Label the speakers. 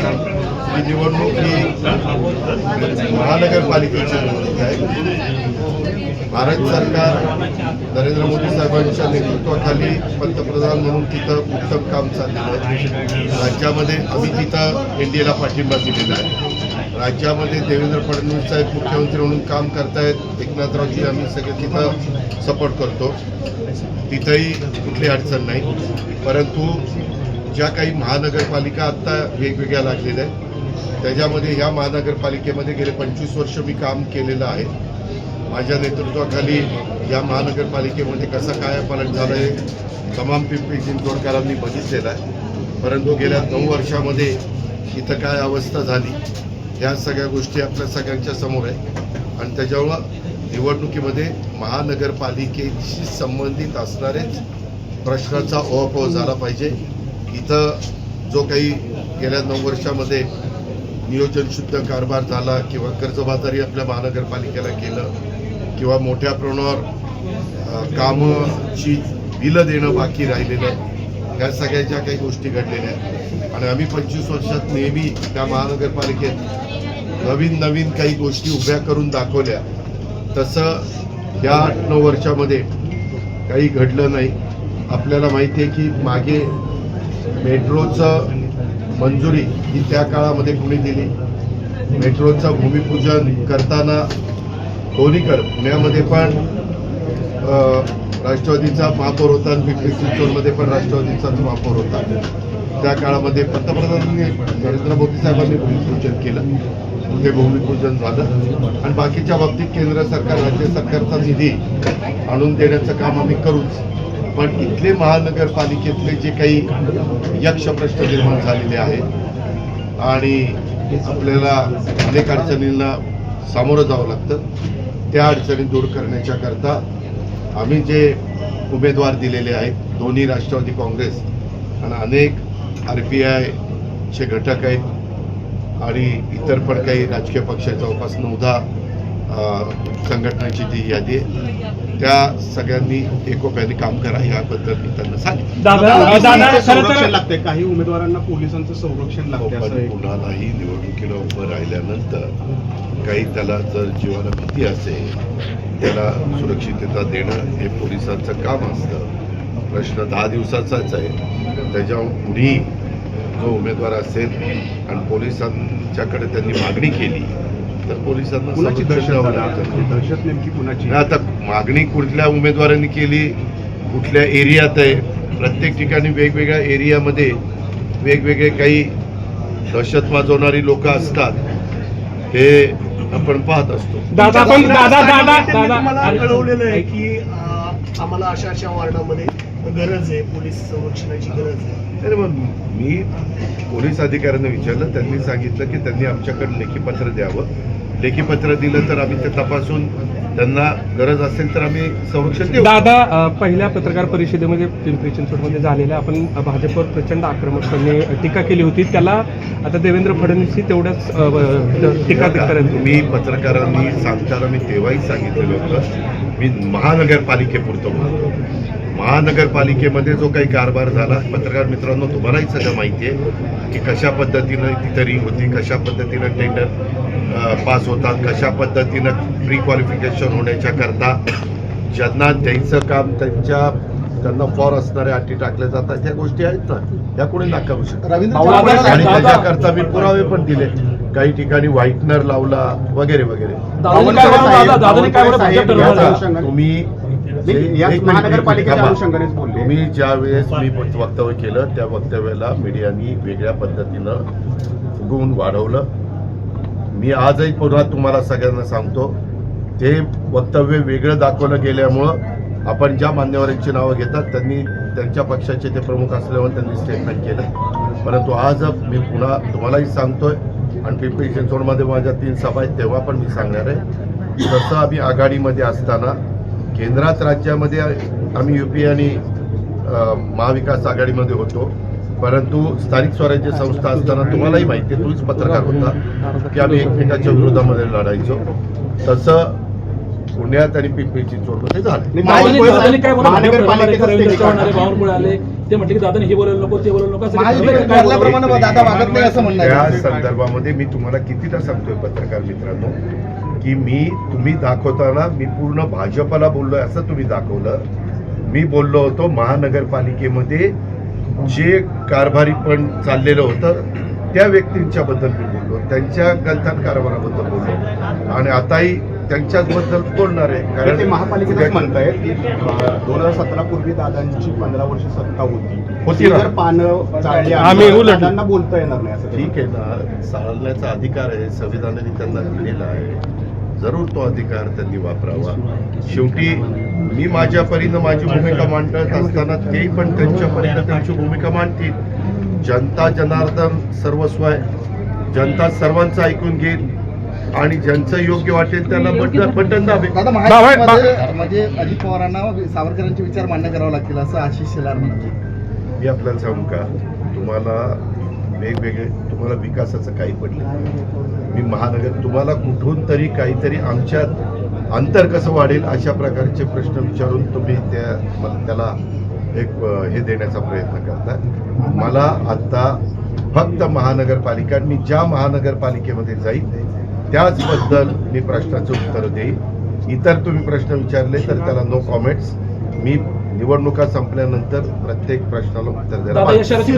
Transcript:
Speaker 1: ही निवडणूक ही महानगरपालिकेची निवडणूक आहे. भारत सरकार नरेंद्र मोदी साहेबांच्या नेतृत्वाखाली पंतप्रधान म्हणून तिथं उत्तम काम चाललेलं आहे. राज्यामध्ये आम्ही तिथं एनडीएला पाठिंबा दिलेला आहे. राज्यामध्ये देवेंद्र फडणवीस साहेब मुख्यमंत्री म्हणून काम करतायत. एकनाथरावजी आम्ही सगळे तिथं सपोर्ट करतो. तिथंही कुठली अडचण नाही. परंतु ज्या काही महानगरपालिका आत्ता वेगवेगळ्या लागलेल्या आहेत त्याच्यामध्ये ह्या महानगरपालिकेमध्ये गेले 25 वर्ष मी काम केलेलं आहे. माझ्या नेतृत्वाखाली या महानगरपालिकेमध्ये कसा कायापालट झाला आहे तमाम पिंपरी चिंचवडकरांनी बघितलेला आहे. परंतु गेल्या 9 वर्षामध्ये इथं काय अवस्था झाली ह्या सगळ्या गोष्टी आपल्या सगळ्यांच्या समोर आहे. आणि त्याच्यामुळं निवडणुकीमध्ये महानगरपालिकेशी संबंधित असणारेच प्रश्नाचा ओहापोह झाला पाहिजे. इथं जो काही गेल्या 9 वर्षामध्ये नियोजन शुद्ध कारभार झाला किंवा कर्जबाजारी आपल्या महानगरपालिकेला केलं किंवा मोठ्या प्रमाणावर कामाची बिलं देणं बाकी राहिलेलं आहे ह्या सगळ्या ज्या काही गोष्टी घडलेल्या आहेत. आणि आम्ही 25 वर्षात नेहमी त्या महानगरपालिकेत नवीन काही गोष्टी उभ्या करून दाखवल्या. तसं या 8-9 वर्षामध्ये काही घडलं नाही. आपल्याला माहिती आहे की मागे मेट्रोचं मंजुरी ही त्या काळामध्ये कुणी दिली. मेट्रोचं भूमिपूजन करताना दोन्हीकडे पुण्यामध्ये पण राष्ट्रवादीचा महापौर होता आणि पिंपरी चिंचवडमध्ये पण राष्ट्रवादीचाच महापौर होता. त्या काळामध्ये पंतप्रधानांनी नरेंद्र मोदी साहेबांनी भूमिपूजन केलं. ते भूमिपूजन झालं आणि बाकीच्या बाबतीत केंद्र सरकार राज्य सरकारचा निधी आणून देण्याचं काम आम्ही करूच. पण इथले महानगरपालिकेतले जे काही यक्ष प्रश्न निर्माण झालेले आहेत आणि आपल्याला अनेक अडचणींना सामोरं जावं लागतं त्या अडचणी दूर करण्याच्या करता आम्ही जे उमेदवार दिलेले आहेत दोन्ही राष्ट्रवादी काँग्रेस आणि अनेक RPIचे घटक आहेत आणि इतर पण काही राजकीय पक्ष जवळपास 9-10 संघटनांची ती यादी आहे. त्या सगळ्यांनी एकोप्याने काम करा याबद्दल मी त्यांना सांगितलं.
Speaker 2: संरक्षण लागते काही उमेदवारांना पोलिसांचं संरक्षण लागते.
Speaker 1: कुणालाही निवडणुकीला उभं राहिल्यानंतर काही त्याला जर जीवाला भीती असेल त्याला सुरक्षितता देणं हे पोलिसांचं काम असतं. प्रश्न 10 दिवसाचाच आहे. त्याच्या पुढे जो उमेदवार असेल आणि पोलिसांच्याकडे त्यांनी मागणी केली तर पोलिसांना
Speaker 2: दहशत नेमकी कुणाची.
Speaker 1: आता मागणी कुठल्या उमेदवारांनी केली कुठल्या एरियात आहे प्रत्येक ठिकाणी वेगवेगळ्या एरियामध्ये वेगवेगळे काही दहशत माजवणारी लोक असतात हे आपण पाहत असतो.
Speaker 3: दादा मला कळवलेलं आहे की आम्हाला अशा वार्डामध्ये गरज आहे पोलीस संरक्षणाची गरज आहे.
Speaker 1: तर मग मी पोलीस अधिकाऱ्यांना विचारलं. त्यांनी सांगितलं की त्यांनी आमच्याकडे लेखीपत्र द्यावं. लेखीपत्र दिलं तर आम्ही ते तपासून त्यांना गरज असेल तर आम्ही संरक्षण देऊ.
Speaker 4: दादा पहिल्या पत्रकार परिषदेमध्ये पिंपरी चिंचवडमध्ये झालेल्या आपण भाजपवर प्रचंड आक्रमकपणे टीका केली होती. त्याला आता देवेंद्र फडणवीस तेवढ्याच टीका करत.
Speaker 1: मी पत्रकारांनी सांगताना मी तेव्हाही सांगितलेलं होतं मी महानगरपालिकेपुरतं बोलतो. महानगरपालिकेमध्ये जो काही कारभार झाला पत्रकार मित्रांनो तुम्हालाही सगळं माहिती आहे की कशा पद्धतीनं तिथं रिंग होती कशा पद्धतीनं टेंडर पास होतात कशा पद्धतीनं प्री क्वालिफिकेशन होण्याच्या करता ज्यांना द्यायचं काम त्यांना फॉर असणाऱ्या अटी टाकल्या जातात ह्या गोष्टी आहेत ना ह्या कोणी नाकारू शकतात. आणि त्याच्याकरता मी पुरावे पण दिले. काही ठिकाणी व्हाईटनर लावला वगैरे वगैरे. तुम्ही तुम्ही ज्या वेळेस मी वक्तव्य केलं त्या वक्तव्याला मीडियानी वेगळ्या पद्धतीनं फुगवून वाढवलं. मी आजही पुन्हा तुम्हाला सगळ्यांना सांगतो ते वक्तव्य वेगळं दाखवलं गेल्यामुळं आपण ज्या मान्यवरांची नावं घेतात त्यांनी त्यांच्या पक्षाचे ते प्रमुख असल्यामुळे त्यांनी स्टेटमेंट केलं. परंतु आज मी पुन्हा तुम्हालाही सांगतोय आणि पिंपरी चिंचवडमध्ये माझ्या 3 सभा आहेत तेव्हा पण मी सांगणार आहे जसं आम्ही आघाडीमध्ये असताना केंद्रात राज्यामध्ये आम्ही UP आणि महाविकास आघाडीमध्ये होतो. परंतु स्थानिक स्वराज्य संस्था असताना तुम्हालाही माहिती आहे तूच पत्रकार होता की आम्ही एकमेकाच्या विरोधामध्ये लढायचो. तसं पुण्यात आणि पिंपरी चिंचवडमध्ये झाले.
Speaker 5: दादांनी काय बोललं?
Speaker 3: महानगरपालिकेचं
Speaker 5: रवींद्र
Speaker 3: स्टेट
Speaker 5: चव्हाण आले, बावनकुळे आले, ते म्हटले की दादांनी हे बोलायला नको, ते बोलायला नको, असं काय
Speaker 6: ठरल्याप्रमाणे दादा वागत नाही असं म्हणणं
Speaker 1: त्या
Speaker 6: आहे.
Speaker 1: संदर्भामध्ये मी तुम्हाला कितीदा सांगतोय पत्रकार मित्रांनो की तुम्ही दाखवताना मी पूर्ण भाजपला बोललोय असं तुम्ही दाखवलं. मी बोललो होतो महानगरपालिकेमध्ये जे कारभारी पण चाललेलं होतं त्या व्यक्तींच्या बद्दल मी बोललो, त्यांच्या गलथान कारभाराबद्दल बोललो आणि आताही त्यांच्याच बद्दल बोलणार आहे.
Speaker 2: ते महापालिकेतच म्हणतायत की 2017 पूर्वी दादांची 15 वर्ष सत्ता होती
Speaker 1: ना.
Speaker 2: जर पानं चालली
Speaker 4: आम्ही उलट-
Speaker 2: दादांना बोलता येणार नाही असं
Speaker 1: ठीक आहे ना, चालण्याचा अधिकार आहे, संविधानाने त्यांना दिलेला आहे, जरूर तो अधिकार त्यांनी वापरावा. शेवटी मी माझ्या परीनं माझी भूमिका मांडत असताना ते पण त्यांच्या परीनं त्यांची भूमिका मांडतील. जनता जनार्दन सर्वस्व आहे, जनता सर्वांचं ऐकून घेईल आणि ज्यांचं योग्य वाटेल त्याला बटन दाबेल.
Speaker 6: दादा महाराष्ट्रामध्ये म्हणजे अजित पवारांना सावरकरांचे विचार मान्य करावे लागतील असं आशिष शेलार म्हणाले.
Speaker 1: मी आपल्याला सांगू का, तुम्हाला विकासाचं काही पडलं, मी तुम्हाला कुठून तरी काहीतरी आमच्यात अंतर कसं वाढेल अशा प्रकारचे प्रश्न विचारून तुम्ही त्याला एक हे देण्याचा प्रयत्न करता. मला आता फक्त महानगरपालिका, मी ज्या महानगरपालिकेमध्ये जाईल त्याचबद्दल मी प्रश्नाचं उत्तर देईन. इतर तुम्ही प्रश्न विचारले तर त्याला नो कॉमेंट्स. मी निवडणुका संपल्यानंतर प्रत्येक प्रश्नाला उत्तर
Speaker 5: दादा या
Speaker 1: द्यायला
Speaker 5: शहराची